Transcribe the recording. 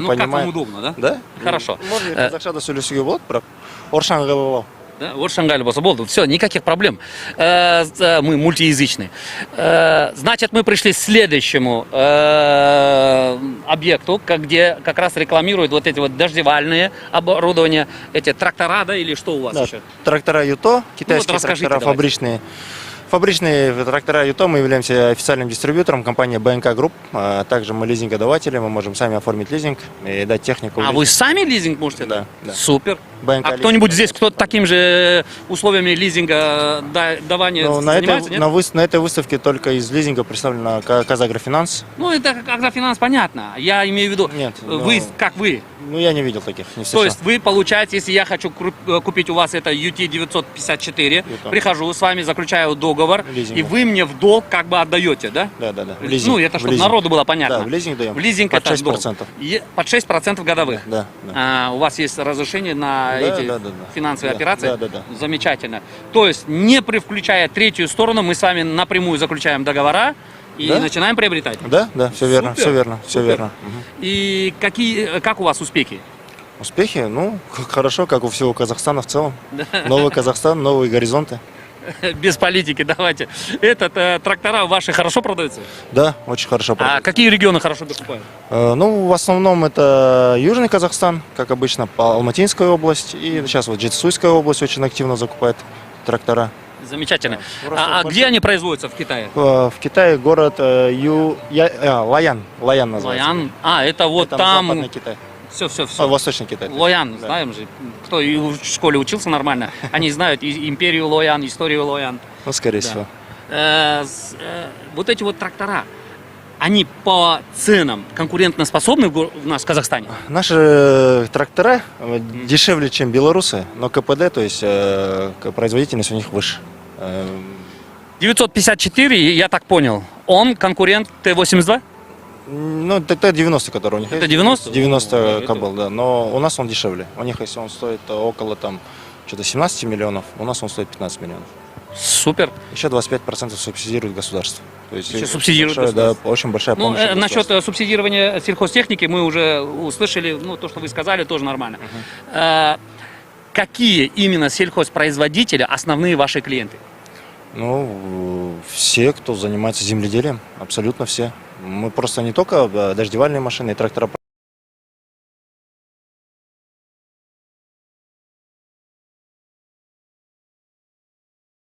Ну, как вам понимает. удобно, да? Да? Хорошо. Можно қазақша да сөйлесуге болады, бірақ орысшаны қабыл. Да, вот Шангайль болды. Все, никаких проблем. Мы мультиязычные. Значит, мы пришли к следующему объекту, где как раз рекламируют вот эти вот дождевальные оборудования, эти трактора, да, или что у вас Да, еще? трактора Юто, китайские расскажите трактора давайте. фабричные. Фабричные трактора Юто, мы являемся официальным дистрибьютором компании БНК Групп. Также мы лизингодаватели, мы можем сами оформить лизинг и дать технику. А вы сами лизинг можете? Да, да. Супер. БНК А кто-нибудь здесь, кто таким же условиями лизинга давания Ну, занимается, нет? на этой выставке только из лизинга представлена Казагрофинанс. Ну, это агрофинанс, понятно. Я имею в виду, Нет, вы, как вы. Ну, я не видел таких, не То встречал. есть вы получаете, если я хочу купить у вас это UT-954, Юто. прихожу с вами, заключаю договор, Лизинг. и вы мне в долг как бы отдаете, да? Да. В Ну, это в чтобы лизинг. народу было понятно. Да, в лизинг даем. В лизинг Под это 6%. долг. Под 6% годовых. Да. У вас есть разрешение на Да, эти да. финансовые Да, операции? да. Замечательно. То есть, не включая третью сторону, мы с вами напрямую заключаем договора и Да. начинаем приобретать. Да, все верно, Супер. все верно, все Супер. верно. Мгм. И как у вас успехи? Успехи, ну, хорошо, как у всего Казахстана в целом. Новый Казахстан, новые горизонты. Без политики, давайте. Трактора ваши хорошо продаются? Да, очень хорошо. А какие регионы хорошо докупают? Ну, в основном это Южный Казахстан, как обычно, Алматинская область. И сейчас вот Жетисуйская область очень активно закупает трактора. Замечательно. Да. Просто А где они производятся в Китае? В Китае город Лаян. Лаян называется. Лоян. Это вот Это там. Западный Китай. Все. Восточный Китай. Лоян, Да. знаем же. Кто и в школе учился нормально, они знают империю Лоян, историю Лоян. Ну, скорее Да. всего. Вот эти вот трактора, они по ценам конкурентоспособны в нас в Казахстане? Наши трактора дешевле, чем белорусы, но КПД, то есть производительность у них выше. 954, я так понял, он конкурент Т-82? Ну, это Т-90, который у них Это есть. 90? 90 Это- кабел, да. Но у нас он дешевле. У них, если он стоит около там что-то 17 миллионов, у нас он стоит 15 миллионов. Супер. Еще 25% субсидирует государство. То есть Еще субсидирует большая, да, государство. очень большая Ну, помощь. от насчет государства. субсидирования сельхозтехники мы уже услышали, ну, то, что вы сказали, тоже нормально. Какие именно сельхозпроизводители основные ваши клиенты? Ну, все, кто занимается земледелием, абсолютно все. Мы просто не только дождевальные машины и трактора